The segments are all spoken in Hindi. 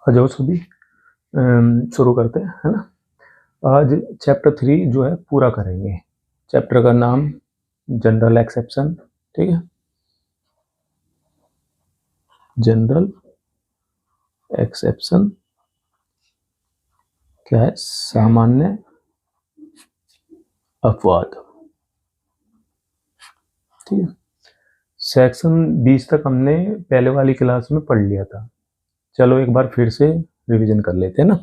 आ जाओ सभी, शुरू करते हैं, है ना। आज चैप्टर 3 जो है पूरा करेंगे। चैप्टर का नाम जनरल एक्सेप्शन, ठीक है। जनरल एक्सेप्शन क्या है? सामान्य अपवाद, ठीक है। सेक्शन 20 तक हमने पहले वाली क्लास में पढ़ लिया था। चलो एक बार फिर से रिवीजन कर लेते हैं ना,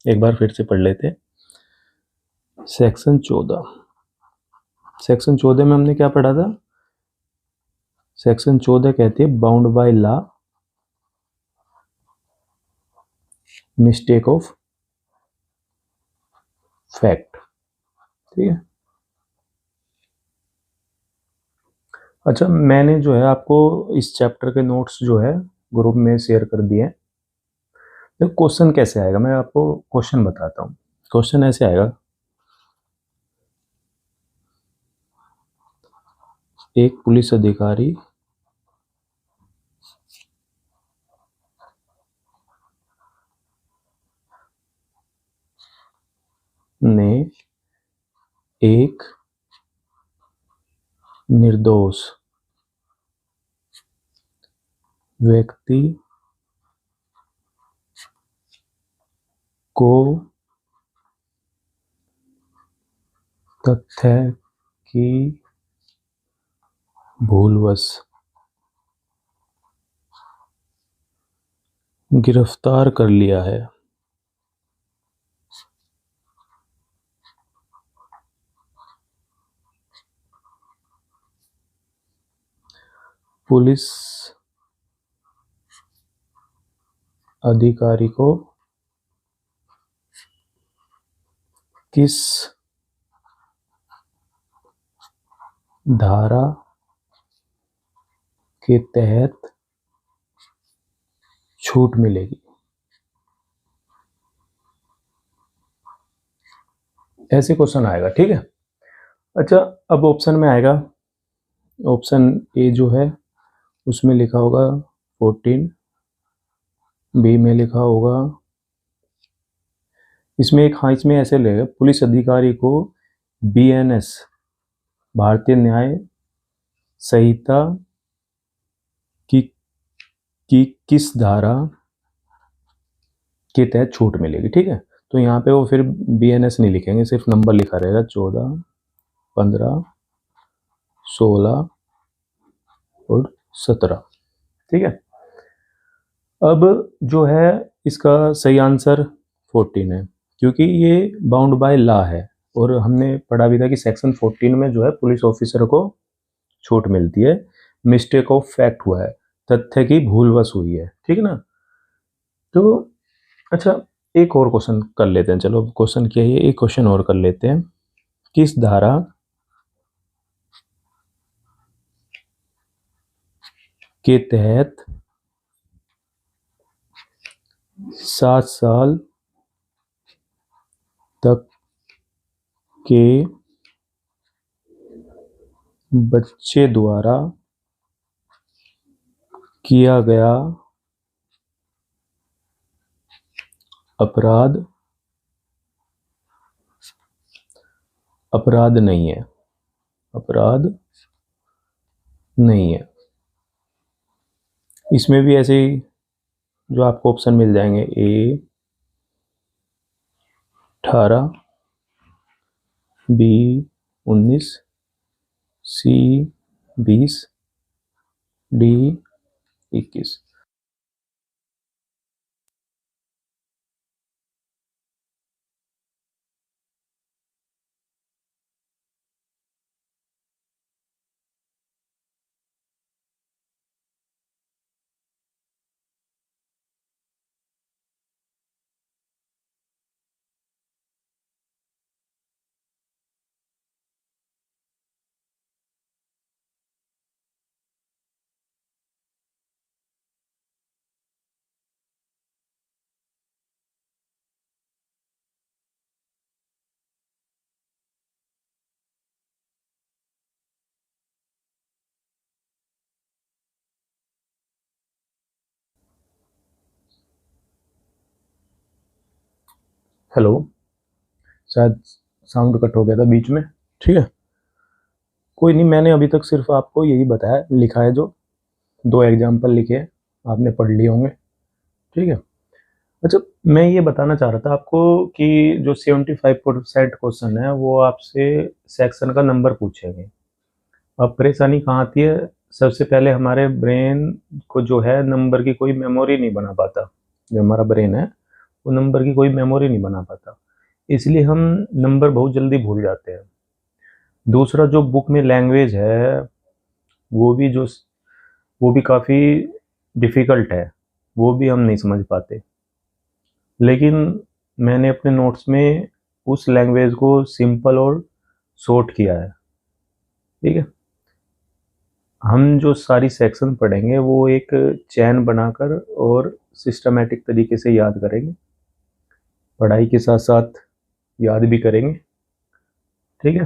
एक बार फिर से पढ़ लेते हैं। सेक्शन 14, सेक्शन 14 में हमने क्या पढ़ा था? सेक्शन 14 कहती है bound by law, mistake of fact, ठीक है। अच्छा, मैंने जो है आपको इस चैप्टर के नोट्स जो है ग्रुप में शेयर कर दिए हैं। तो क्वेश्चन कैसे आएगा, मैं आपको क्वेश्चन बताता हूँ। क्वेश्चन ऐसे आएगा, एक पुलिस अधिकारी ने एक निर्दोष व्यक्ति को तथ्य की भूलवश गिरफ्तार कर लिया है। पुलिस अधिकारी को किस धारा के तहत छूट मिलेगी? ऐसे क्वेश्चन आएगा, ठीक है। अच्छा, अब ऑप्शन में आएगा, ऑप्शन ए जो है उसमें लिखा होगा 14, बी में लिखा होगा, इसमें एक, हाँ इसमें ऐसे लगेगा, पुलिस अधिकारी को बीएनएस भारतीय न्याय संहिता की किस धारा के तहत छूट मिलेगी, ठीक है। तो यहाँ पे वो फिर बीएनएस नहीं लिखेंगे, सिर्फ नंबर लिखा रहेगा 14, 15, 16 और 17, ठीक है। अब जो है इसका सही आंसर 14 है, क्योंकि ये बाउंड बाय लॉ है। और हमने पढ़ा भी था कि सेक्शन 14 में जो है पुलिस ऑफिसर को छूट मिलती है, मिस्टेक ऑफ फैक्ट हुआ है, तथ्य की भूलवश हुई है, ठीक है ना। तो अच्छा, एक और क्वेश्चन कर लेते हैं। चलो क्वेश्चन क्या है, एक क्वेश्चन और कर लेते हैं। किस धारा के तहत 7 साल तक के बच्चे द्वारा किया गया अपराध अपराध नहीं है? अपराध नहीं है। इसमें भी ऐसे ही जो आपको ऑप्शन मिल जाएंगे, ए 18, बी 19, सी 20, डी 21। हेलो, शायद साउंड कट हो गया था बीच में। ठीक है, कोई नहीं, मैंने अभी तक सिर्फ आपको यही बताया, लिखा है जो 2 एग्जाम्पल लिखे हैं, आपने पढ़ लिए होंगे। ठीक है, अच्छा, मैं ये बताना चाह रहा था आपको कि जो 75% क्वेश्चन है वो आपसे सेक्शन का नंबर पूछेंगे। अब परेशानी कहाँ आती है, सबसे पहले हमारे ब्रेन को जो है नंबर की कोई मेमोरी नहीं बना पाता। जो हमारा ब्रेन है वो नंबर की कोई मेमोरी नहीं बना पाता, इसलिए हम नंबर बहुत जल्दी भूल जाते हैं। दूसरा, जो बुक में लैंग्वेज है वो भी जो वो भी काफ़ी डिफ़िकल्ट है, वो भी हम नहीं समझ पाते। लेकिन मैंने अपने नोट्स में उस लैंग्वेज को सिंपल और शॉर्ट किया है। ठीक है, हम जो सारी सेक्शन पढ़ेंगे वो एक चैन बनाकर और सिस्टमेटिक तरीके से याद करेंगे, पढ़ाई के साथ साथ याद भी करेंगे। ठीक है,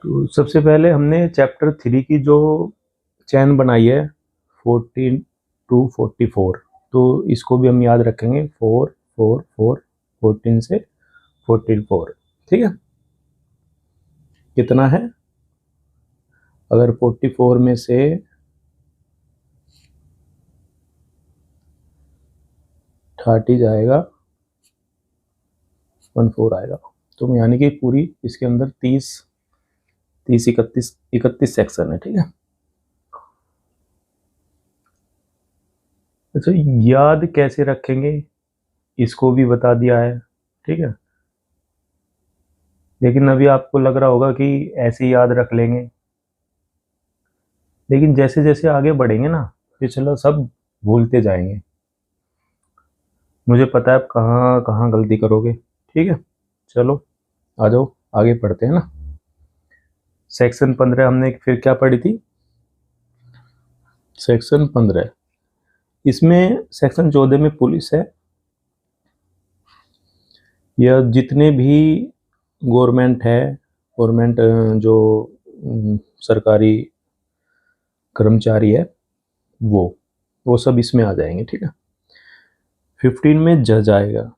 तो सबसे पहले हमने चैप्टर 3 की जो चैन बनाई है 14 to 44, तो इसको भी हम याद रखेंगे 4 4 4 14 से 44। ठीक है, कितना है, अगर 44 में से 30 जाएगा 14 आएगा, तो यानी कि पूरी इसके अंदर 30 30 31 सेक्शन है। ठीक है, अच्छा, याद कैसे रखेंगे इसको भी बता दिया है। ठीक है, लेकिन अभी आपको लग रहा होगा कि ऐसे याद रख लेंगे, लेकिन जैसे जैसे आगे बढ़ेंगे ना फिर चलो सब भूलते जाएंगे। मुझे पता है आप कहाँ कहाँ गलती करोगे। ठीक है, चलो आ जाओ आगे पढ़ते हैं ना। सेक्शन 15 हमने फिर क्या पढ़ी थी, सेक्शन 15, इसमें सेक्शन 14 में पुलिस है, या जितने भी गवर्नमेंट है, गवर्नमेंट जो सरकारी कर्मचारी है वो सब इसमें आ जाएंगे। ठीक है, 15 में जज आएगा,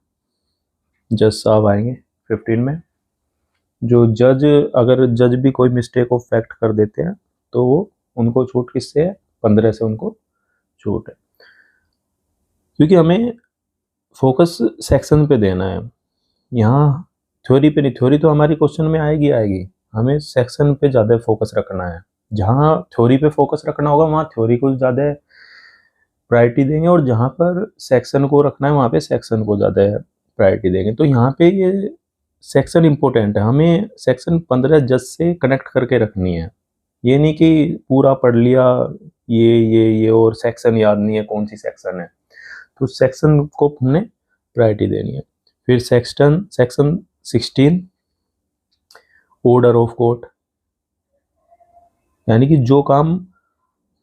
जज साहब आएंगे 15 में। जो जज, अगर जज भी कोई मिस्टेक को फैक्ट कर देते हैं तो वो उनको छूट किससे है, 15 से उनको छूट है, क्योंकि हमें फोकस सेक्शन पे देना है। यहाँ थ्योरी पे नहीं, थ्योरी तो हमारी क्वेश्चन में आएगी आएगी, हमें सेक्शन पे ज़्यादा फोकस रखना है। जहाँ थ्योरी पे फोकस रखना होगा वहाँ थ्योरी को ज़्यादा प्रायोरिटी देंगे, और जहाँ पर सेक्शन को रखना है वहाँ पे सेक्शन को ज़्यादा प्रायोरिटी देंगे। तो यहाँ पे ये सेक्शन इम्पोर्टेंट है, हमें सेक्शन 15 जज से कनेक्ट करके रखनी है। ये नहीं कि पूरा पढ़ लिया ये और सेक्शन याद नहीं है कौन सी सेक्शन है, तो सेक्शन को हमने प्रायोरिटी देनी है। फिर सेक्शन 16 ऑर्डर ऑफ कोर्ट, यानी कि जो काम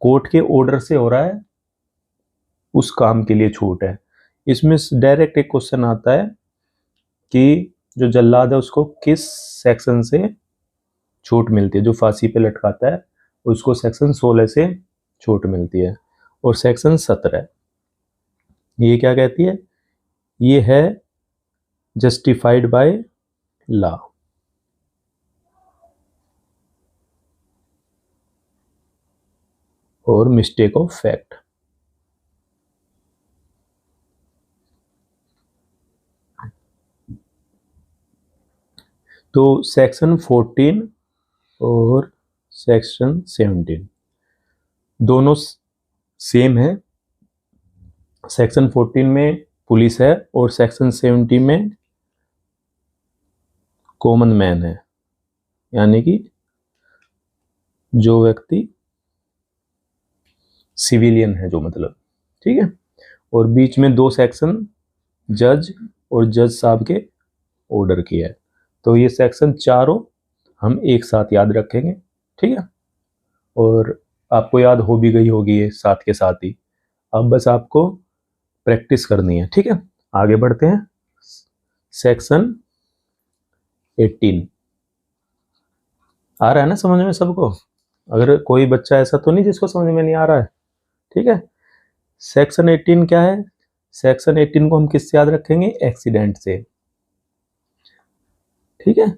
कोर्ट के ऑर्डर से हो रहा है उस काम के लिए छूट है। इसमें डायरेक्ट एक क्वेश्चन आता है कि जो जल्लाद है उसको किस सेक्शन से छूट मिलती है, जो फांसी पे लटकाता है उसको सेक्शन 16 से छूट मिलती है। और सेक्शन 17 ये क्या कहती है, ये है जस्टिफाइड बाय लॉ। और मिस्टेक ऑफ फैक्ट। तो सेक्शन 14 और सेक्शन 17 दोनों सेम है। सेक्शन 14 में पुलिस है और सेक्शन 17 में कॉमन मैन है, यानी कि जो व्यक्ति सिविलियन है, जो मतलब। ठीक है, और बीच में 2 सेक्शन जज और जज साहब के ऑर्डर की है। तो ये सेक्शन चारों हम एक साथ याद रखेंगे। ठीक है, और आपको याद हो भी गई होगी ये साथ के साथ ही, अब बस आपको प्रैक्टिस करनी है। ठीक है, आगे बढ़ते हैं। सेक्शन 18 आ रहा है ना समझ में सबको, अगर कोई बच्चा ऐसा तो नहीं जिसको समझ में नहीं आ रहा है। ठीक है, सेक्शन 18 क्या है, सेक्शन 18 को हम किससे याद रखेंगे? एक्सीडेंट से। ठीक है,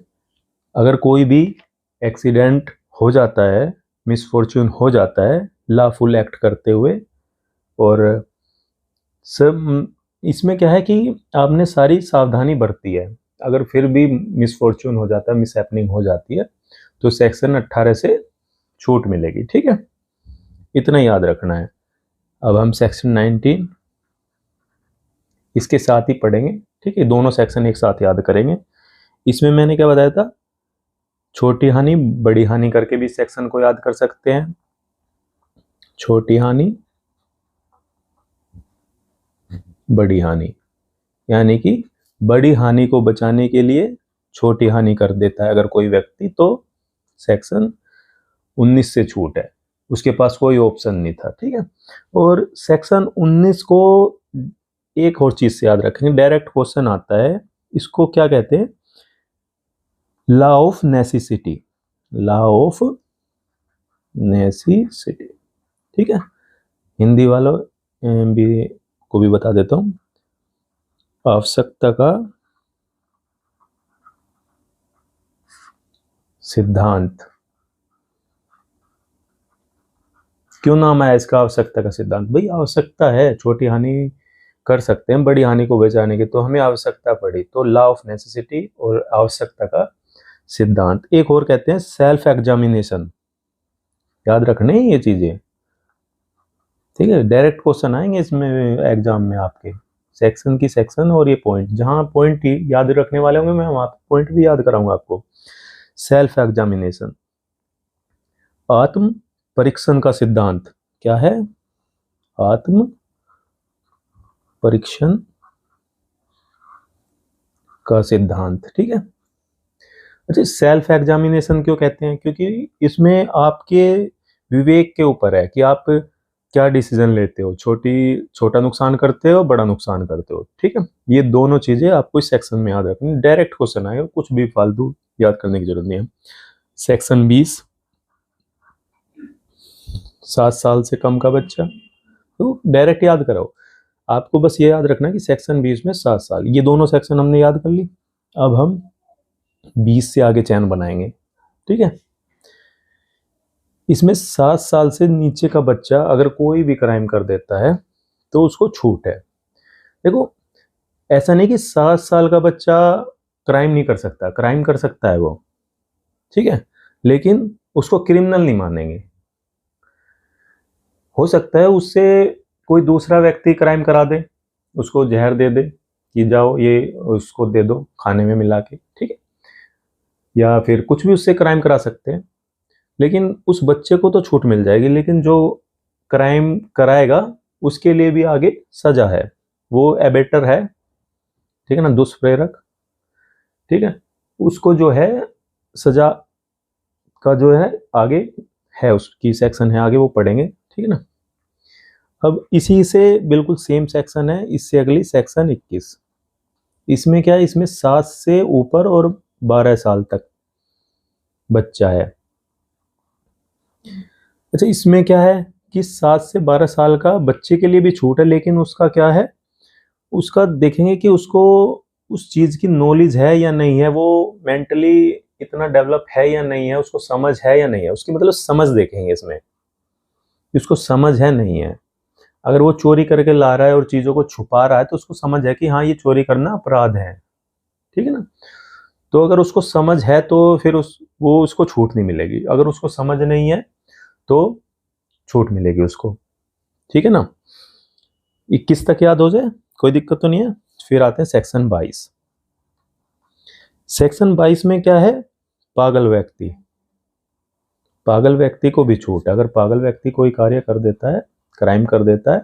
अगर कोई भी एक्सीडेंट हो जाता है, मिसफॉर्च्यून हो जाता है लॉफुल एक्ट करते हुए, और सब इसमें क्या है कि आपने सारी सावधानी बरती है, अगर फिर भी मिसफॉर्च्यून हो जाता है, मिसहैपनिंग हो जाती है, तो सेक्शन 18 से छूट मिलेगी। ठीक है, इतना याद रखना है। अब हम सेक्शन 19 इसके साथ ही पढ़ेंगे। ठीक है, दोनों सेक्शन एक साथ याद करेंगे। इसमें मैंने क्या बताया था, छोटी हानि बड़ी हानि करके भी सेक्शन को याद कर सकते हैं। छोटी हानि बड़ी हानि, यानी कि बड़ी हानि को बचाने के लिए छोटी हानि कर देता है अगर कोई व्यक्ति, तो सेक्शन 19 से छूट है, उसके पास कोई ऑप्शन नहीं था। ठीक है, और सेक्शन 19 को एक और चीज से याद रखेंगे, डायरेक्ट क्वेश्चन आता है, इसको क्या कहते हैं? Law of necessity. Law of necessity. ठीक है, हिंदी वालों भी को भी बता देता हूं, आवश्यकता का सिद्धांत। क्यों नाम आया इसका आवश्यकता का सिद्धांत? भाई आवश्यकता है, छोटी हानि कर सकते हैं बड़ी हानि को बचाने की, तो हमें आवश्यकता पड़ी, तो लॉ ऑफ नेसेसिटी और आवश्यकता का सिद्धांत। एक और कहते हैं सेल्फ एग्जामिनेशन। याद रखने हैं ये चीजें। ठीक है, डायरेक्ट क्वेश्चन आएंगे इसमें एग्जाम में आपके, सेक्शन की सेक्शन और ये पॉइंट, जहां पॉइंट याद रखने वाले होंगे मैं वहां पॉइंट भी याद कराऊंगा आपको। सेल्फ एग्जामिनेशन, आत्म परीक्षण का सिद्धांत। क्या है? आत्म परीक्षण का सिद्धांत। ठीक है, अच्छा सेल्फ एग्जामिनेशन क्यों कहते हैं? क्योंकि इसमें आपके विवेक के ऊपर है कि आप क्या डिसीजन लेते हो, छोटा नुकसान करते हो, बड़ा नुकसान करते हो। ठीक है, ये दोनों चीजें आपको इस सेक्शन में याद रखनी। डायरेक्ट क्वेश्चन आएगा, कुछ भी फालतू याद करने की जरूरत नहीं है। सेक्शन 20, 7 साल से कम का बच्चा, तो डायरेक्ट याद कराओ, आपको बस ये याद रखना कि सेक्शन 20 में 7 साल, ये दोनों सेक्शन हमने याद कर ली। अब हम 20 से आगे चैन बनाएंगे। ठीक है, इसमें 7 साल से नीचे का बच्चा अगर कोई भी क्राइम कर देता है तो उसको छूट है। देखो, ऐसा नहीं कि 7 साल का बच्चा क्राइम नहीं कर सकता, क्राइम कर सकता है वो, ठीक है, लेकिन उसको क्रिमिनल नहीं मानेंगे। हो सकता है उससे कोई दूसरा व्यक्ति क्राइम करा दे, उसको जहर दे दे कि जाओ ये उसको दे दो खाने में मिला के, ठीक है, या फिर कुछ भी उससे क्राइम करा सकते हैं, लेकिन उस बच्चे को तो छूट मिल जाएगी। लेकिन जो क्राइम कराएगा उसके लिए भी आगे सजा है, वो एबेटर है, ठीक है ना, दुष्प्रेरक, ठीक है, उसको जो है सजा का जो है आगे है, उसकी सेक्शन है आगे, वो पढ़ेंगे, ठीक है ना। अब इसी से बिल्कुल सेम सेक्शन है, इससे अगली सेक्शन 21। इसमें क्या है, इसमें 7 से ऊपर और 12 साल तक बच्चा है। अच्छा, इसमें क्या है कि 7 से 12 साल का बच्चे के लिए भी छूट है, लेकिन उसका क्या है, उसका देखेंगे कि उसको उस चीज की नॉलेज है या नहीं है, वो मेंटली इतना डेवलप है या नहीं है, उसको समझ है या नहीं है, उसकी मतलब समझ देखेंगे इसमें, उसको समझ है नहीं है। अगर वो चोरी करके ला रहा है और चीजों को छुपा रहा है तो उसको समझ है कि हाँ ये चोरी करना अपराध है, ठीक है ना। तो अगर उसको समझ है तो फिर वो उसको छूट नहीं मिलेगी, अगर उसको समझ नहीं है तो छूट मिलेगी उसको, ठीक है ना। 21 तक याद हो जाए, कोई दिक्कत तो नहीं है। फिर आते हैं सेक्शन 22। सेक्शन 22 में क्या है, पागल व्यक्ति। पागल व्यक्ति को भी छूट है, अगर पागल व्यक्ति कोई कार्य कर देता है, क्राइम कर देता है,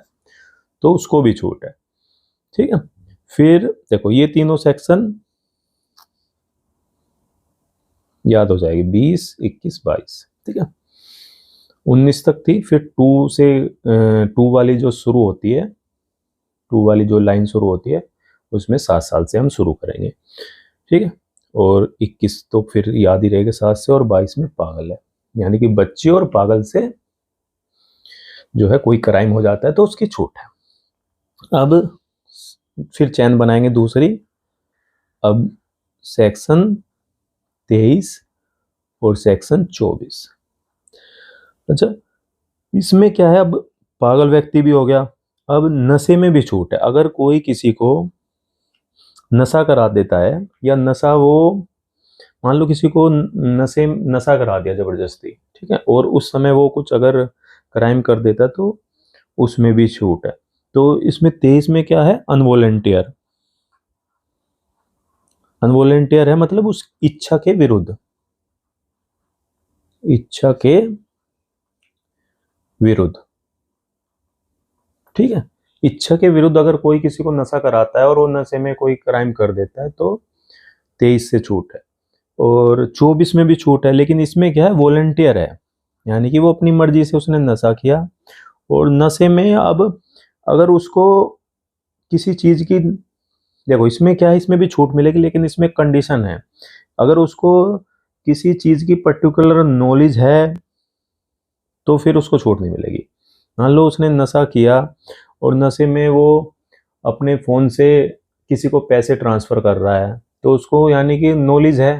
तो उसको भी छूट है, ठीक है। फिर देखो ये तीनों सेक्शन याद हो जाएगी, 20, 21, 22, ठीक है। 19 तक थी, फिर 2 वाली जो शुरू होती है, 2 वाली जो लाइन शुरू होती है उसमें 7 साल से हम शुरू करेंगे, ठीक है। और 21 तो फिर याद ही रहेगा 7 से, और 22 में पागल है, यानी कि बच्चे और पागल से जो है कोई क्राइम हो जाता है तो उसकी छूट है। अब फिर चैन बनाएंगे दूसरी। अब सेक्शन 23 और सेक्शन 24। अच्छा, इसमें क्या है, अब पागल व्यक्ति भी हो गया। अब नशे में भी छूट है। अगर कोई किसी को नशा करा देता है, या नशा वो, मान लो किसी को नशा करा दिया जबरदस्ती, ठीक है, और उस समय वो कुछ अगर क्राइम कर देता तो उसमें भी छूट है। तो इसमें 23 में क्या है, अनवॉलेंटियर। अनवॉलेंटियर है मतलब उस इच्छा के विरुद्ध, इच्छा के विरुद्ध, ठीक है। इच्छा के विरुद्ध अगर कोई किसी को नशा कराता है और वो नशे में कोई क्राइम कर देता है तो 23 से छूट है। और 24 में भी छूट है, लेकिन इसमें क्या है, वॉलंटियर है, यानी कि वो अपनी मर्जी से उसने नशा किया। और नशे में अब अगर उसको किसी चीज की, देखो इसमें क्या है, इसमें भी छूट मिलेगी, लेकिन इसमें कंडीशन है। अगर उसको किसी चीज की पर्टिकुलर नॉलेज है तो फिर उसको छूट नहीं मिलेगी। मान लो उसने नशा किया और नशे में वो अपने फोन से किसी को पैसे ट्रांसफर कर रहा है, तो उसको यानी कि नॉलेज है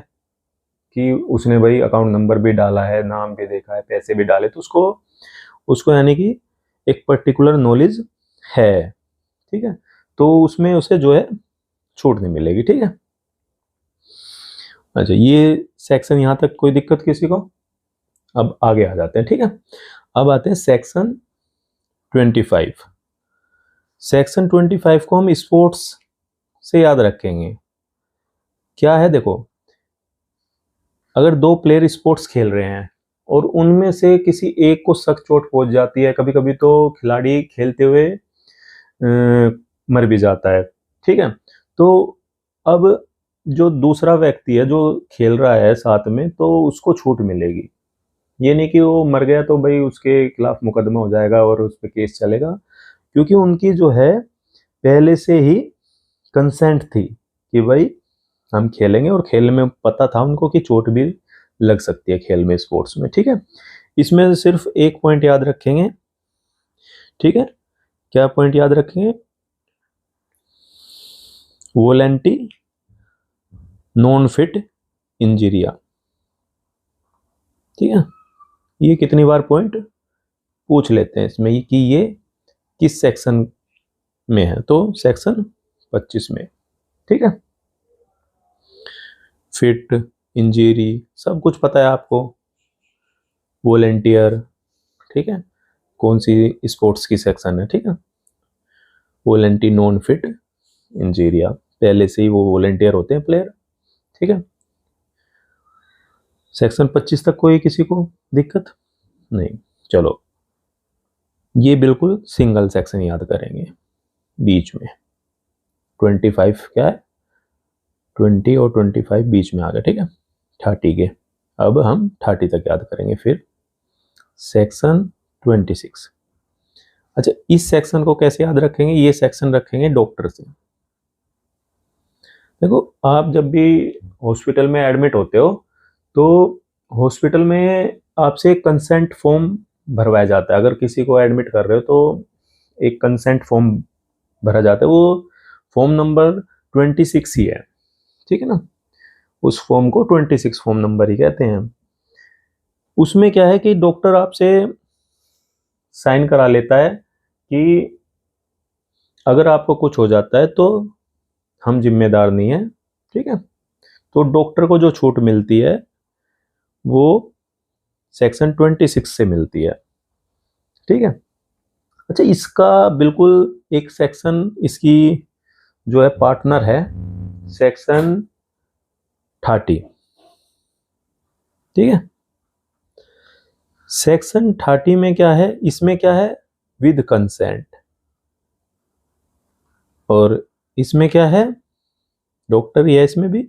कि उसने भाई अकाउंट नंबर भी डाला है, नाम भी देखा है, पैसे भी डाले, तो उसको उसको यानी कि एक पर्टिकुलर नॉलेज है, ठीक है। तो उसमें उसे जो है छूट नहीं मिलेगी, ठीक है। अच्छा, ये सेक्शन यहाँ तक कोई दिक्कत किसी को? अब आगे आ जाते हैं, ठीक है। अब आते हैं सेक्शन 25। सेक्शन 25 को हम स्पोर्ट्स से याद रखेंगे। क्या है, देखो, अगर दो प्लेयर स्पोर्ट्स खेल रहे हैं और उनमें से किसी एक को सख्त चोट पहुंच जाती है, कभी कभी तो खिलाड़ी खेलते हुए मर भी जाता है, ठीक है। तो अब जो दूसरा व्यक्ति है जो खेल रहा है साथ में, तो उसको छूट मिलेगी। ये नहीं कि वो मर गया तो भाई उसके खिलाफ मुकदमा हो जाएगा और उस पर केस चलेगा, क्योंकि उनकी जो है पहले से ही कंसेंट थी कि भाई हम खेलेंगे, और खेलने में पता था उनको कि चोट भी लग सकती है खेल में, स्पोर्ट्स में, ठीक है। इसमें सिर्फ एक पॉइंट याद रखेंगे, ठीक है। क्या पॉइंट याद रखेंगे? वोलेंटी नॉन फिट इंजीरिया, ठीक है। ये कितनी बार पॉइंट पूछ लेते हैं इसमें कि ये किस सेक्शन में है, तो सेक्शन 25 में, ठीक है। फिट, इंजरी, सब कुछ पता है आपको। वॉलेंटियर, ठीक है, कौन सी स्पोर्ट्स की सेक्शन है, ठीक है। वॉलेंटी नॉन फिट इंजीरिया, पहले से ही वो वॉलेंटियर होते हैं प्लेयर, ठीक है। सेक्शन 25 तक कोई किसी को दिक्कत नहीं? चलो, ये बिल्कुल सिंगल सेक्शन याद करेंगे बीच में। 25 क्या है, 20 और 25 बीच में आ गया, ठीक है, 30 के। अब हम 30 तक याद करेंगे फिर। सेक्शन 26। अच्छा, इस सेक्शन को कैसे याद रखेंगे? ये सेक्शन रखेंगे डॉक्टर से। देखो, आप जब भी हॉस्पिटल में एडमिट होते हो तो हॉस्पिटल में आपसे कंसेंट फॉर्म भरवाया जाता है। अगर किसी को एडमिट कर रहे हो तो एक कंसेंट फॉर्म भरा जाता है, वो फॉर्म नंबर 26 ही है, ठीक है ना। उस फॉर्म को 26 फॉर्म नंबर ही कहते हैं। उसमें क्या है कि डॉक्टर आपसे साइन करा लेता है कि अगर आपको कुछ हो जाता है तो हम जिम्मेदार नहीं है, ठीक है। तो डॉक्टर को जो छूट मिलती है वो सेक्शन 26 से मिलती है, ठीक है। अच्छा, इसका बिल्कुल एक सेक्शन इसकी जो है पार्टनर है, सेक्शन 30, ठीक है। सेक्शन 30 में क्या है, इसमें क्या है, विद कंसेंट। और इसमें क्या है, डॉक्टर ही है इसमें भी,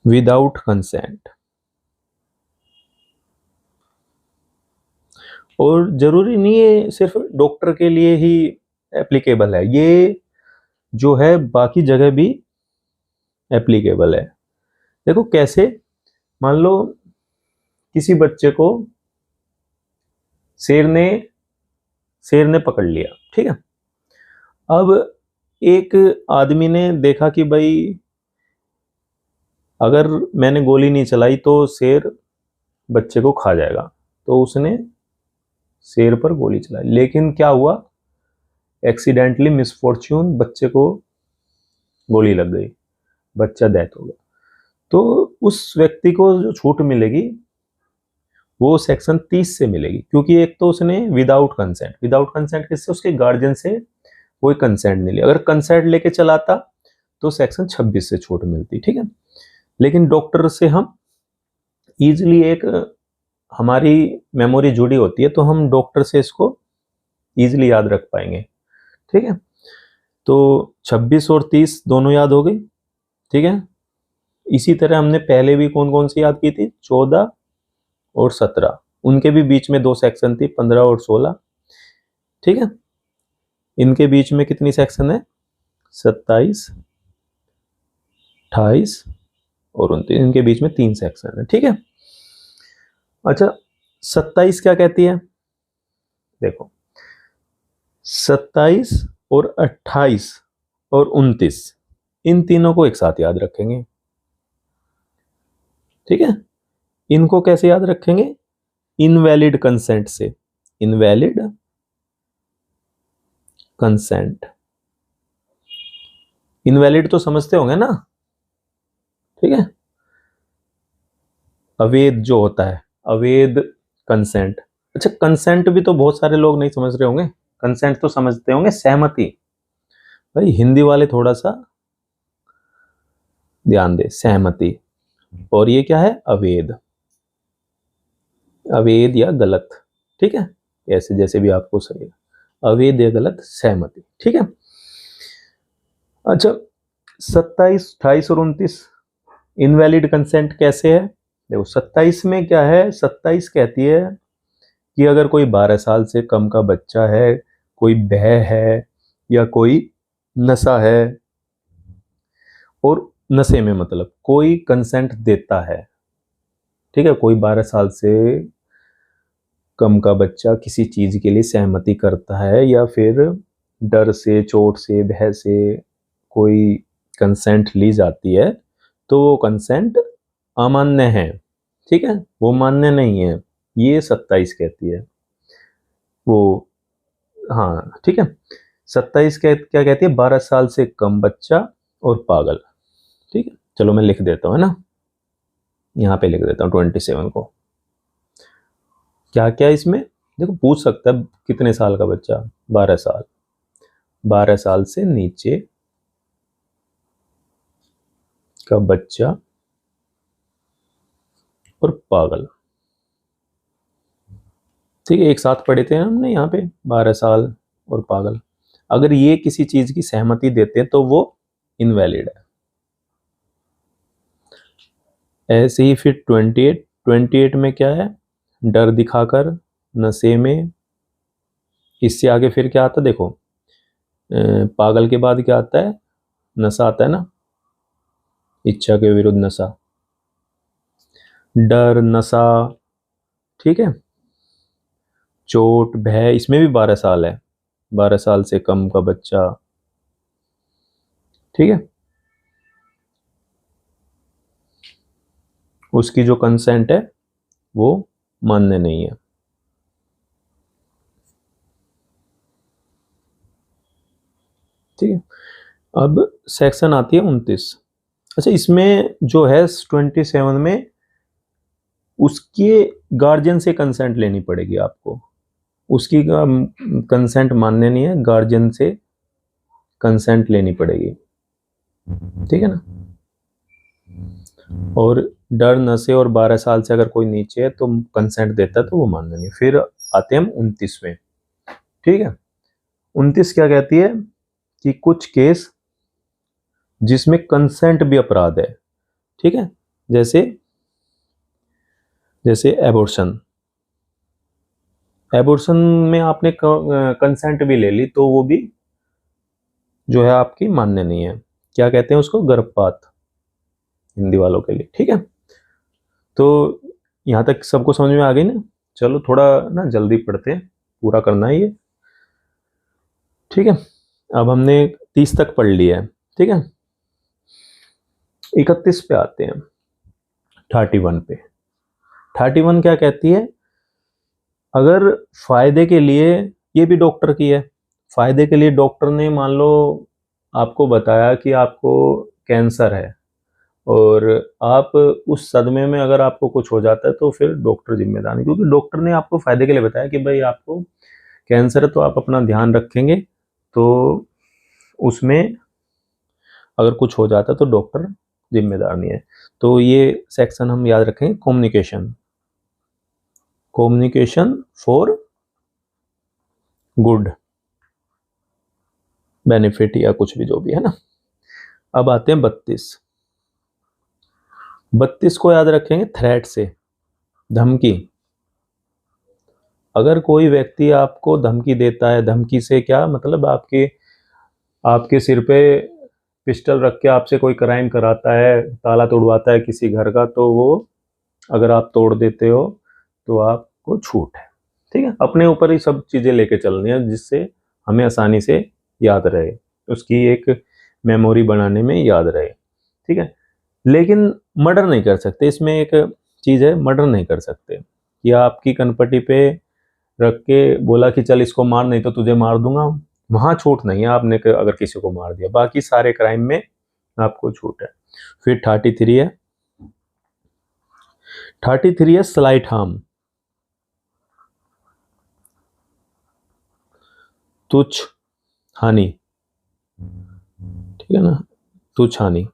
विदाउट कंसेंट। और जरूरी नहीं है सिर्फ डॉक्टर के लिए ही एप्लीकेबल है, ये जो है बाकी जगह भी एप्लीकेबल है। देखो कैसे, मान लो किसी बच्चे को शेर ने शेर ने पकड़ लिया, ठीक है। अब एक आदमी ने देखा कि भाई अगर मैंने गोली नहीं चलाई तो शेर बच्चे को खा जाएगा, तो उसने शेर पर गोली चलाई, लेकिन क्या हुआ, एक्सीडेंटली मिसफॉर्च्यून बच्चे को गोली लग गई, बच्चा डेथ हो गया। तो उस व्यक्ति को जो छूट मिलेगी वो सेक्शन 30 से मिलेगी, क्योंकि एक तो उसने विदाउट कंसेंट किससे, उसके गार्जियन से कोई कंसेंट नहीं लिया। अगर कंसेंट लेके चलाता तो सेक्शन 26 से छूट मिलती, ठीक है। लेकिन डॉक्टर से हम इजीली, एक हमारी मेमोरी जुड़ी होती है तो हम डॉक्टर से इसको इजीली याद रख पाएंगे, ठीक है। तो 26 और 30 दोनों याद हो गई, ठीक है। इसी तरह हमने पहले भी कौन कौन सी याद की थी, 14 और 17, उनके भी बीच में 2 सेक्शन थी, 15 और 16, ठीक है। इनके बीच में कितनी सेक्शन है, 27, 28 और 29, इनके बीच में 3 सेक्शन है, ठीक है। अच्छा, 27 क्या कहती है, देखो 27 और 28 और 29, इन तीनों को एक साथ याद रखेंगे, ठीक है। इनको कैसे याद रखेंगे, इनवैलिड कंसेंट से, इनवैलिड कंसेंट, इनवैलिड तो समझते होंगे ना, ठीक है। अवैध जो होता है, अवैध कंसेंट। अच्छा, कंसेंट भी तो बहुत सारे लोग नहीं समझ रहे होंगे, कंसेंट तो समझते होंगे सहमति, भाई हिंदी वाले थोड़ा सा ध्यान दे, सहमति। और ये क्या है, अवैध, अवैध या गलत, ठीक है, ऐसे जैसे भी आपको सही है, अवैध या गलत सहमति, ठीक है। अच्छा, 27, 28 और 29 इनवैलिड कंसेंट कैसे है, देखो 27 में क्या है, 27 कहती है कि अगर कोई 12 साल से कम का बच्चा है, कोई भय है या कोई नशा है, और नशे में मतलब कोई कंसेंट देता है, ठीक है, कोई 12 साल से कम का बच्चा किसी चीज के लिए सहमति करता है या फिर डर से, चोट से, भय से कोई कंसेंट ली जाती है, तो वो कंसेंट अमान्य है, ठीक है, वो मान्य नहीं है, ये 27 कहती है वो, हाँ ठीक है। 27 क्या कहती है, 12 साल से कम बच्चा और पागल, ठीक है। चलो मैं लिख देता हूँ, है ना, यहाँ पे लिख देता हूँ 27 को, क्या क्या इसमें, देखो पूछ सकता है कितने साल का बच्चा, 12 साल, 12 साल से नीचे का बच्चा और पागल, ठीक है, एक साथ पढ़े थे हमने यहाँ पे 12 साल और पागल। अगर ये किसी चीज की सहमति देते हैं तो वो इनवैलिड है। ऐसे ही फिर 28 में क्या है, डर दिखाकर, नशे में, इससे आगे फिर क्या आता है देखो, पागल के बाद क्या आता है, नशा आता है ना, इच्छा के विरुद्ध नशा, डर, नशा, ठीक है, चोट, भय, इसमें भी 12 साल है, 12 साल से कम का बच्चा, ठीक है, उसकी जो कंसेंट है वो मान्य नहीं है, ठीक है। अब सेक्शन आती है 29। अच्छा, इसमें जो है 27 में उसके गार्जियन से कंसेंट लेनी पड़ेगी आपको, उसकी कंसेंट मान्य नहीं है, गार्जियन से कंसेंट लेनी पड़ेगी, ठीक है ना। और डर, नशे और 12 साल से अगर कोई नीचे है तो कंसेंट देता है तो वो मान्य नहीं। फिर आते हैं हम 29 में, ठीक है। 29 क्या कहती है कि कुछ केस जिसमें कंसेंट भी अपराध है, ठीक है, जैसे जैसे एबॉर्शन, एबॉर्शन में आपने कंसेंट भी ले ली तो वो भी जो है आपकी मान्य नहीं है, क्या कहते हैं उसको, गर्भपात, हिंदी वालों के लिए, ठीक है। तो यहाँ तक सबको समझ में आ गई ना, चलो थोड़ा ना जल्दी पढ़ते हैं, पूरा करना है ये। ठीक है, अब हमने 30 तक पढ़ लिया है। ठीक है, 31 पे आते हैं, 31 पे। 31 क्या कहती है, अगर फायदे के लिए, ये भी डॉक्टर की है, फायदे के लिए डॉक्टर ने मान लो आपको बताया कि आपको कैंसर है, और आप उस सदमे में अगर आपको कुछ हो जाता है तो फिर डॉक्टर जिम्मेदार नहीं, क्योंकि डॉक्टर ने आपको फायदे के लिए बताया कि भाई आपको कैंसर है तो आप अपना ध्यान रखेंगे, तो उसमें अगर कुछ हो जाता है तो डॉक्टर जिम्मेदार नहीं है। तो ये सेक्शन हम याद रखेंगे, communication, communication for good benefit या कुछ भी जो भी है ना। अब आते हैं 32। 32 को याद रखेंगे, थ्रेट से, धमकी। अगर कोई व्यक्ति आपको धमकी देता है, धमकी से क्या मतलब, आपके सिर पे पिस्टल रख के आपसे कोई क्राइम कराता है, ताला तोड़वाता है किसी घर का, तो वो अगर आप तोड़ देते हो तो आपको छूट है। ठीक है, अपने ऊपर ही सब चीज़ें लेके चलनी है जिससे हमें आसानी से याद रहे, उसकी एक मेमोरी बनाने में याद रहे। ठीक है, लेकिन मर्डर नहीं कर सकते, इसमें एक चीज़ है, मर्डर नहीं कर सकते। या आपकी कनपटी पे रख के बोला कि चल इसको मार नहीं तो तुझे मार दूंगा, वहाँ छूट नहीं है, आपने अगर किसी को मार दिया। बाकी सारे क्राइम में आपको छूट है। फिर 33 है, 33 है स्लाइट हार्म, तुच्छ हानि। ठीक है ना, तुच्छ हानि।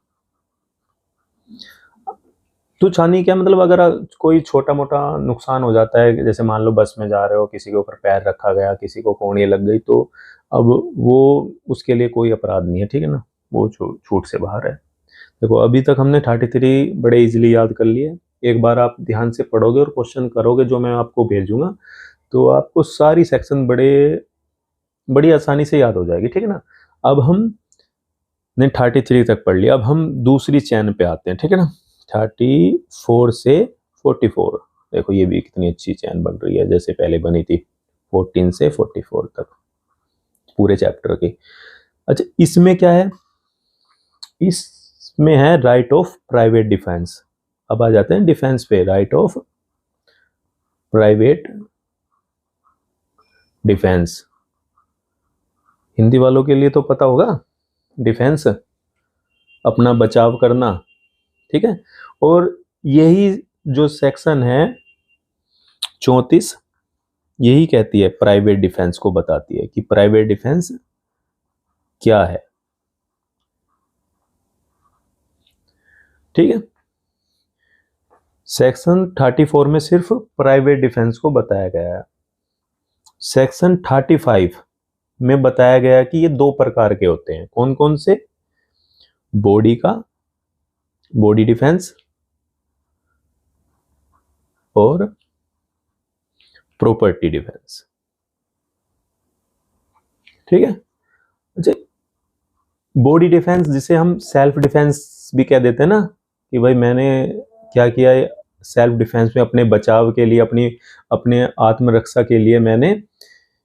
तुच्छ हानि क्या मतलब, अगर कोई छोटा मोटा नुकसान हो जाता है, जैसे मान लो बस में जा रहे हो, किसी के ऊपर पैर रखा गया, किसी को कोड़ियाँ लग गई, तो अब वो उसके लिए कोई अपराध नहीं है। ठीक है ना, वो छूट से बाहर है। देखो अभी तक हमने 33 बड़े इजीली याद कर लिए। एक बार आप ध्यान से पढ़ोगे और क्वेश्चन करोगे जो मैं आपको भेजूंगा, तो आपको सारी सेक्शन बड़ी आसानी से याद हो जाएगी। ठीक है ना, अब हमने 33 तक पढ़ लिया, अब हम दूसरी चैन पे आते हैं। ठीक है ना, 34 से 44। देखो ये भी कितनी अच्छी चैन बन रही है, जैसे पहले बनी थी 14 से 44 तक पूरे चैप्टर की। अच्छा, इसमें क्या है, इसमें है राइट ऑफ प्राइवेट डिफेंस। अब आ जाते हैं डिफेंस पे, right of private defence. Hindi वालों के लिए तो पता होगा, डिफेंस अपना बचाव करना। ठीक है, और यही जो सेक्शन है 34, यही कहती है, प्राइवेट डिफेंस को बताती है कि प्राइवेट डिफेंस क्या है। ठीक है, सेक्शन 34 में सिर्फ प्राइवेट डिफेंस को बताया गया है। सेक्शन 35 में बताया गया कि ये दो प्रकार के होते हैं। कौन कौन से, बॉडी डिफेंस और प्रॉपर्टी डिफेंस। ठीक है, अच्छा, बॉडी डिफेंस जिसे हम सेल्फ डिफेंस भी कह देते हैं ना, कि भाई मैंने क्या किया है, सेल्फ डिफेंस में अपने बचाव के लिए, अपने आत्मरक्षा के लिए मैंने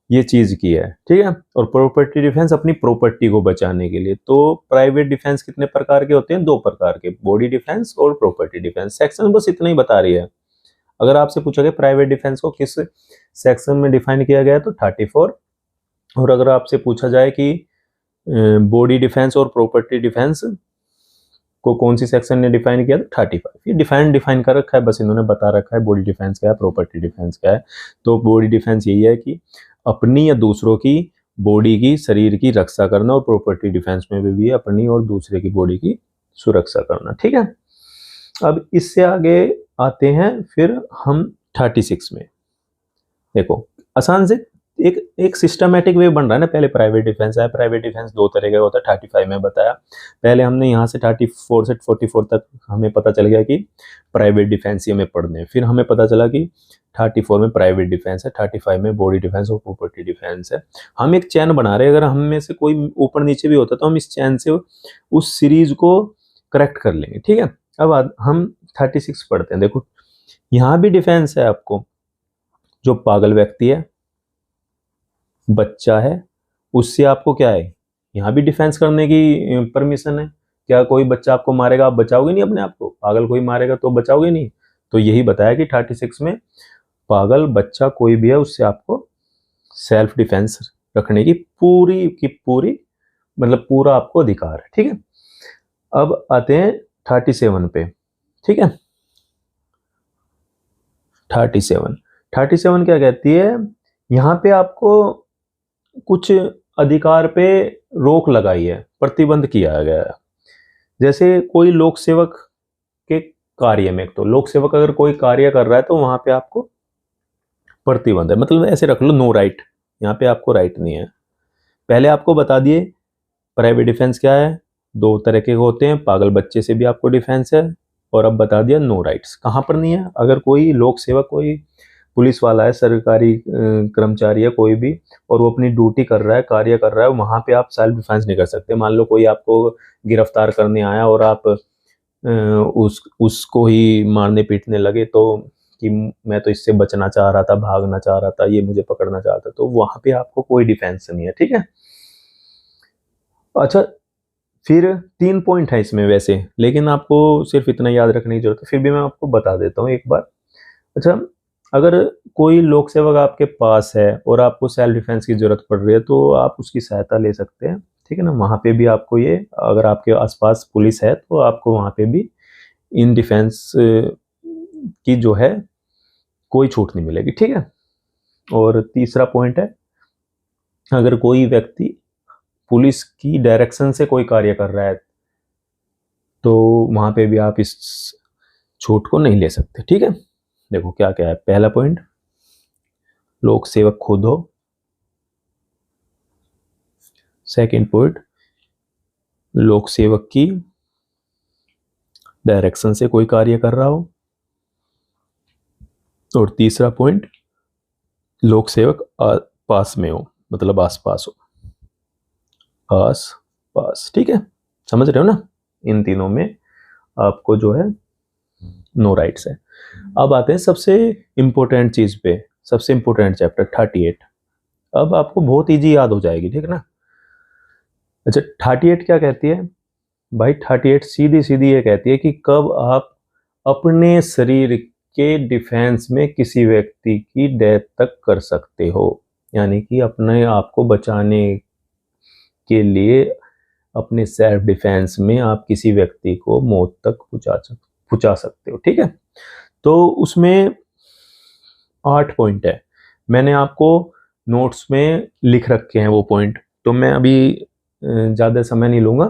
ये चीज की है। ठीक है, और प्रॉपर्टी डिफेंस अपनी प्रॉपर्टी को बचाने के लिए। तो प्राइवेट डिफेंस कितने प्रकार के होते हैं, दो प्रकार के, बॉडी डिफेंस और प्रॉपर्टी डिफेंस। सेक्शन बस इतना ही बता रही है। अगर आपसे पूछा गया प्राइवेट डिफेंस को किस सेक्शन में डिफाइन किया गया है तो 34, और अगर आपसे पूछा जाए कि बॉडी डिफेंस और प्रॉपर्टी डिफेंस को कौन सी सेक्शन ने डिफाइन किया तो 35। ये डिफाइन कर रखा है, बस इन्होंने बता रखा है बॉडी डिफेंस क्या है, प्रॉपर्टी डिफेंस क्या है। तो बॉडी डिफेंस यही है कि अपनी या दूसरों की बॉडी की, शरीर की रक्षा करना, और प्रॉपर्टी डिफेंस में भी है अपनी और दूसरे की बॉडी की सुरक्षा करना। ठीक है, अब इससे आगे आते हैं फिर हम 36 में। देखो आसान से एक सिस्टमैटिक वे बन रहा है ना। पहले प्राइवेट डिफेंस है, प्राइवेट डिफेंस दो तरह का होता है, 35 में बताया। पहले हमने यहाँ से 34 से 44 तक हमें पता चल गया कि प्राइवेट डिफेंस ही हमें पढ़ने हैं। फिर हमें पता चला कि 34 में प्राइवेट डिफेंस है, 35 में बॉडी डिफेंस और प्रॉपर्टी डिफेंस है। हम एक चैन बना रहे हैं, अगर हम में से कोई ऊपर नीचे भी होता तो हम इस चैन से उस सीरीज को करेक्ट कर लेंगे। ठीक है, अब हम 36 पढ़ते हैं। देखो यहाँ भी डिफेंस है, आपको जो पागल व्यक्ति है, बच्चा है, उससे आपको क्या है, यहाँ भी डिफेंस करने की परमिशन है। क्या कोई बच्चा आपको मारेगा, आप बचाओगे नहीं अपने आप को? पागल कोई मारेगा तो बचाओगे नहीं। तो यही बताया कि 36 में पागल बच्चा कोई भी है उससे आपको सेल्फ डिफेंस रखने की पूरी मतलब पूरा आपको अधिकार है। ठीक है, अब आते हैं 37 पे। ठीक है, 37 क्या कहती है, यहाँ पे आपको कुछ अधिकार पे रोक लगाई है, प्रतिबंध किया गया है। जैसे कोई लोक सेवक के कार्य में, तो लोक सेवक अगर कोई कार्य कर रहा है तो वहां पे आपको प्रतिबंध है, मतलब ऐसे रख लो नो राइट, यहाँ पे आपको राइट नहीं है। पहले आपको बता दिए प्राइवेट डिफेंस क्या है, दो तरह के होते हैं, पागल बच्चे से भी आपको डिफेंस है, और अब बता दिया नो राइट्स कहाँ पर नहीं है। अगर कोई लोक सेवक, कोई पुलिस वाला है, सरकारी कर्मचारी है कोई भी, और वो अपनी ड्यूटी कर रहा है, कार्य कर रहा है, वहां पे आप सेल्फ डिफेंस नहीं कर सकते। मान लो कोई आपको गिरफ्तार करने आया और आप उसको ही मारने पीटने लगे, तो कि मैं तो इससे बचना चाह रहा था, भागना चाह रहा था, ये मुझे पकड़ना चाह रहा था, तो वहां पे आपको कोई डिफेंस नहीं है। ठीक है, अच्छा, फिर 3 पॉइंट है इसमें वैसे, लेकिन आपको सिर्फ इतना याद रखने की जरूरत है, फिर भी मैं आपको बता देता हूँ एक बार। अच्छा, अगर कोई लोक सेवक आपके पास है और आपको सेल्फ डिफेंस की जरूरत पड़ रही है तो आप उसकी सहायता ले सकते हैं। ठीक है ना, वहाँ पे भी आपको ये, अगर आपके आसपास पुलिस है तो आपको वहाँ पे भी इन डिफेंस की जो है कोई छूट नहीं मिलेगी। ठीक है, और तीसरा पॉइंट है, अगर कोई व्यक्ति पुलिस की डायरेक्शन से कोई कार्य कर रहा है तो वहां पे भी आप इस छूट को नहीं ले सकते। ठीक है, देखो क्या क्या है। पहला पॉइंट, लोक सेवक खुद हो। सेकंड पॉइंट, लोक सेवक की डायरेक्शन से कोई कार्य कर रहा हो। और तीसरा पॉइंट, लोक सेवक पास में हो, मतलब आसपास हो, आस पास। ठीक है, समझ रहे हो ना, इन तीनों में आपको जो है नो राइट्स है। अब आते हैं सबसे इंपॉर्टेंट चीज पे, सबसे इंपॉर्टेंट चैप्टर 38। अब आपको बहुत इजी याद हो जाएगी। ठीक है ना, अच्छा 38 क्या कहती है भाई? 38 सीधी सीधी ये कहती है कि कब आप अपने शरीर के डिफेंस में किसी व्यक्ति की डेथ तक कर सकते हो, यानी कि अपने आप को बचाने के लिए अपने सेल्फ डिफेंस में आप किसी व्यक्ति को मौत तक पहुंचा सकते हो। ठीक है, तो उसमें 8 पॉइंट है, मैंने आपको नोट्स में लिख रखे हैं वो पॉइंट, तो मैं अभी ज़्यादा समय नहीं लूँगा।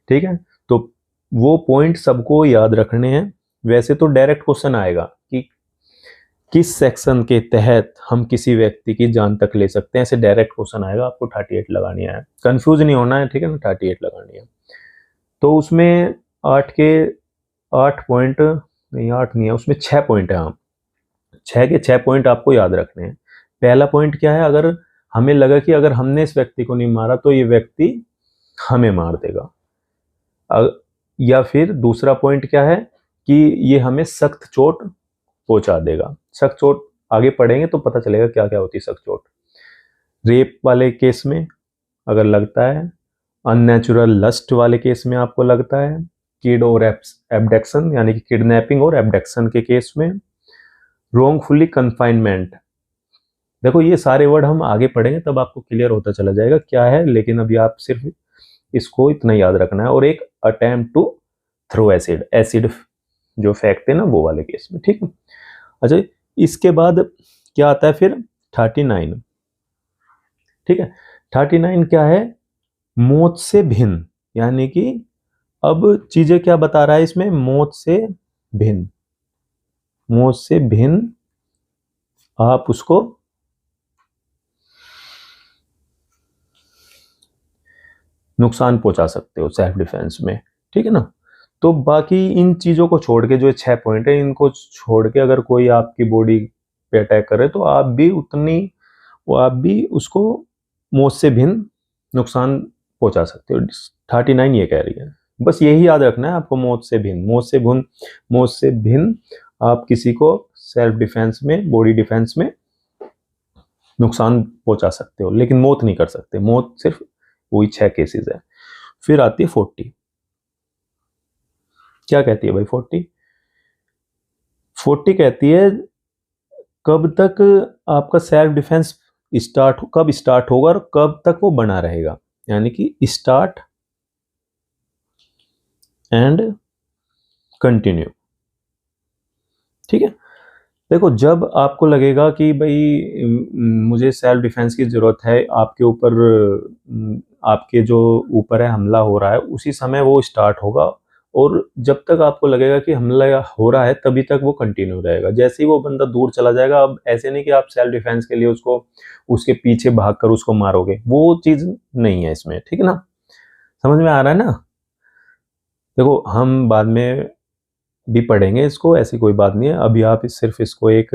ठीक है, तो वो पॉइंट सबको याद रखने हैं। वैसे तो डायरेक्ट क्वेश्चन आएगा कि किस सेक्शन के तहत हम किसी व्यक्ति की जान तक ले सकते हैं, ऐसे डायरेक्ट क्वेश्चन आएगा, आपको 38 लगानी है, कंफ्यूज नहीं होना है। ठीक है ना, 38 लगानी है। तो उसमें 8 पॉइंट नहीं, 8 नहीं है उसमें, 6 पॉइंट है। हाँ, 6 के 6 पॉइंट आपको याद रखने हैं। पहला पॉइंट क्या है, अगर हमें लगा कि अगर हमने इस व्यक्ति को नहीं मारा तो ये व्यक्ति हमें मार देगा, या फिर दूसरा पॉइंट क्या है कि ये हमें सख्त चोट पहुंचा देगा। सख्त चोट आगे पढ़ेंगे तो पता चलेगा क्या क्या होती है सख्त चोट। रेप वाले केस में अगर लगता है, अननेचुरल लस्ट वाले केस में आपको लगता है, किड और एब्डक्शन यानी कि किडनैपिंग और एब्डक्शन के केस में, रोंगफुली कन्फाइनमेंट। देखो ये सारे वर्ड हम आगे पढ़ेंगे तब आपको क्लियर होता चला जाएगा क्या है, लेकिन अभी आप सिर्फ इसको इतना याद रखना है। और एक अटेम्प्ट टू थ्रो एसिड जो फेंकते हैं ना, वो वाले केस में। ठीक है, अच्छा इसके बाद क्या आता है फिर 39। ठीक है, 39 क्या है, मौत से भिन्न, यानी कि अब चीजें क्या बता रहा है इसमें, मौत से भिन्न, मौत से भिन्न आप उसको नुकसान पहुंचा सकते हो सेल्फ डिफेंस में। ठीक है ना, तो बाकी इन चीजों को छोड़ के, जो 6 पॉइंट है इनको छोड़ के, अगर कोई आपकी बॉडी पे अटैक करे तो आप भी उसको मौत से भिन्न नुकसान पहुंचा सकते हो। 39 ये कह रही है, बस यही याद रखना है आपको, मौत से भिन्न, मौत से भिन्न आप किसी को सेल्फ डिफेंस में, बॉडी डिफेंस में नुकसान पहुंचा सकते हो, लेकिन मौत नहीं कर सकते। मौत सिर्फ वही 6 केसेस है। फिर आती है 40। क्या कहती है भाई 40? 40 कहती है कब तक आपका सेल्फ डिफेंस कब स्टार्ट होगा और कब तक वो बना रहेगा, यानी कि स्टार्ट एंड कंटिन्यू। ठीक है, देखो जब आपको लगेगा कि भाई मुझे सेल्फ डिफेंस की जरूरत है, आपके ऊपर आपके जो ऊपर है हमला हो रहा है, उसी समय वो स्टार्ट होगा, और जब तक आपको लगेगा कि हमला हो रहा है तभी तक वो कंटिन्यू रहेगा। जैसे ही वो बंदा दूर चला जाएगा, अब ऐसे नहीं कि आप सेल्फ डिफेंस के लिए उसको उसके पीछे भागकर उसको मारोगे, वो चीज नहीं है इसमें। ठीक है ना, समझ में आ रहा है ना? देखो हम बाद में भी पढ़ेंगे इसको, ऐसी कोई बात नहीं है। अभी आप सिर्फ इसको एक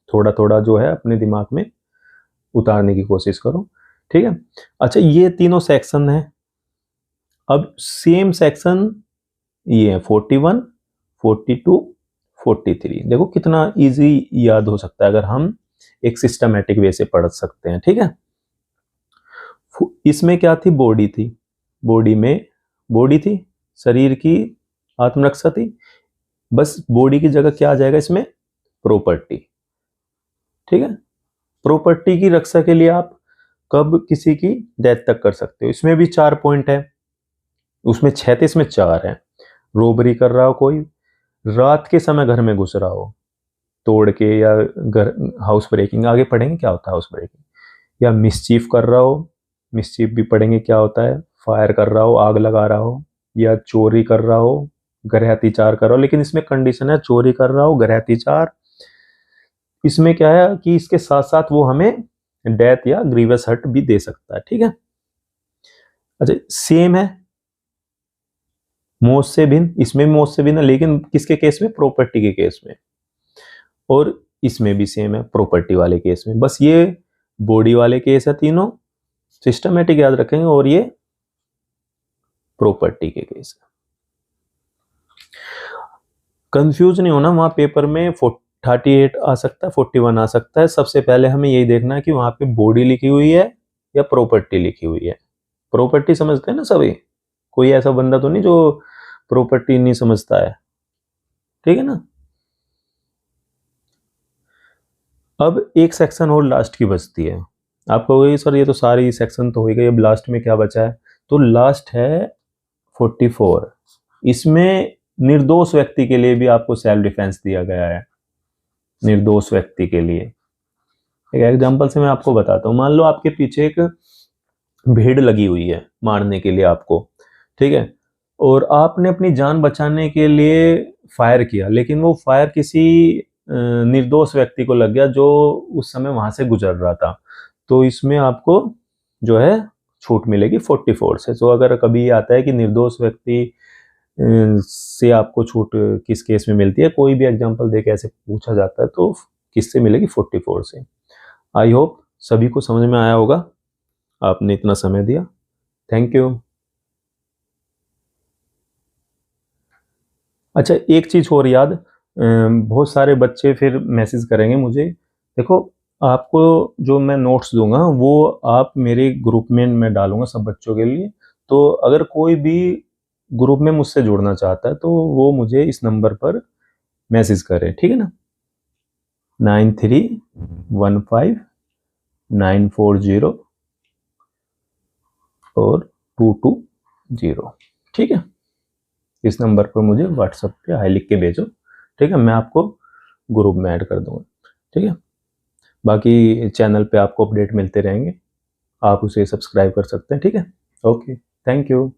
थोड़ा थोड़ा जो है अपने दिमाग में उतारने की कोशिश करो। ठीक है, अच्छा ये तीनों सेक्शन है। अब सेम सेक्शन ये है 41, 42, 43। देखो कितना इजी याद हो सकता है अगर हम एक सिस्टमेटिक वे से पढ़ सकते हैं। ठीक है, इसमें क्या थी? बॉडी थी। बॉडी में बॉडी थी, शरीर की आत्मरक्षा थी। बस बॉडी की जगह क्या आ जाएगा इसमें? प्रॉपर्टी। ठीक है, प्रॉपर्टी की रक्षा के लिए आप कब किसी की डेथ तक कर सकते हो। इसमें भी 4 पॉइंट है, उसमें 6 थे, इसमें 4 है। रोबरी कर रहा हो कोई, रात के समय घर में घुस रहा हो तोड़ के, या घर हाउस ब्रेकिंग, आगे पढ़ेंगे क्या होता है हाउस ब्रेकिंग। या मिसचीफ कर रहा हो, मिसचीफ भी पढ़ेंगे क्या होता है। फायर कर रहा हो, आग लगा रहा हो, या चोरी कर रहा हो, गृहतिचार कर रहा हो। लेकिन इसमें कंडीशन है, चोरी कर रहा हो, गृहतिचार, इसमें क्या है कि इसके साथ साथ वो हमें डेथ या ग्रीवस हर्ट भी दे सकता है। ठीक है, अच्छा सेम है मौत से भिन्न, इसमें भी मौत से भिन्न है, लेकिन किसके केस में? प्रॉपर्टी के केस में। और इसमें भी सेम है प्रॉपर्टी वाले केस में। बस ये बॉडी वाले केस है तीनों, सिस्टमेटिक याद रखेंगे, और ये प्रॉपर्टी के केस है। कंफ्यूज नहीं होना, वहां पेपर में 38 आ सकता है, 41 आ सकता है। सबसे पहले हमें यही देखना है कि वहां पे बॉडी लिखी हुई है या प्रॉपर्टी लिखी हुई है। प्रॉपर्टी समझते हैं ना सभी? कोई ऐसा बंदा तो नहीं जो प्रॉपर्टी नहीं समझता है। ठीक है ना, अब एक सेक्शन और लास्ट की बचती है। आप कहोगे सर ये तो सारी सेक्शन तो हो गई, अब लास्ट में क्या बचा है? तो लास्ट है 44। इसमें निर्दोष व्यक्ति के लिए भी आपको सेल्फ डिफेंस दिया गया है। निर्दोष व्यक्ति के लिए एक एग्जांपल से मैं आपको बताता हूँ। मान लो आपके पीछे एक भीड़ लगी हुई है मारने के लिए आपको, ठीक है, और आपने अपनी जान बचाने के लिए फायर किया, लेकिन वो फायर किसी निर्दोष व्यक्ति को लग गया जो उस समय वहां से गुजर रहा था। तो इसमें आपको जो है छूट मिलेगी 44 से। तो अगर कभी आता है कि निर्दोष व्यक्ति से आपको छूट किस केस में मिलती है, कोई भी एग्जांपल देके ऐसे पूछा जाता है, तो किससे मिलेगी? 44 से। आई होप सभी को समझ में आया होगा, आपने इतना समय दिया, थैंक यू। अच्छा एक चीज और याद, बहुत सारे बच्चे फिर मैसेज करेंगे मुझे। देखो आपको जो मैं नोट्स दूंगा वो आप मेरे ग्रुप में मैं डालूंगा सब बच्चों के लिए। तो अगर कोई भी ग्रुप में मुझसे जुड़ना चाहता है तो वो मुझे इस नंबर पर मैसेज करे, ठीक है ना? 93159404 220। ठीक है, इस नंबर पर मुझे व्हाट्सएप पे हाई लिख के भेजो, ठीक है, मैं आपको ग्रुप में ऐड कर दूंगा। ठीक है, बाकी चैनल पे आपको अपडेट मिलते रहेंगे, आप उसे सब्सक्राइब कर सकते हैं। ठीक है, ओके, थैंक यू।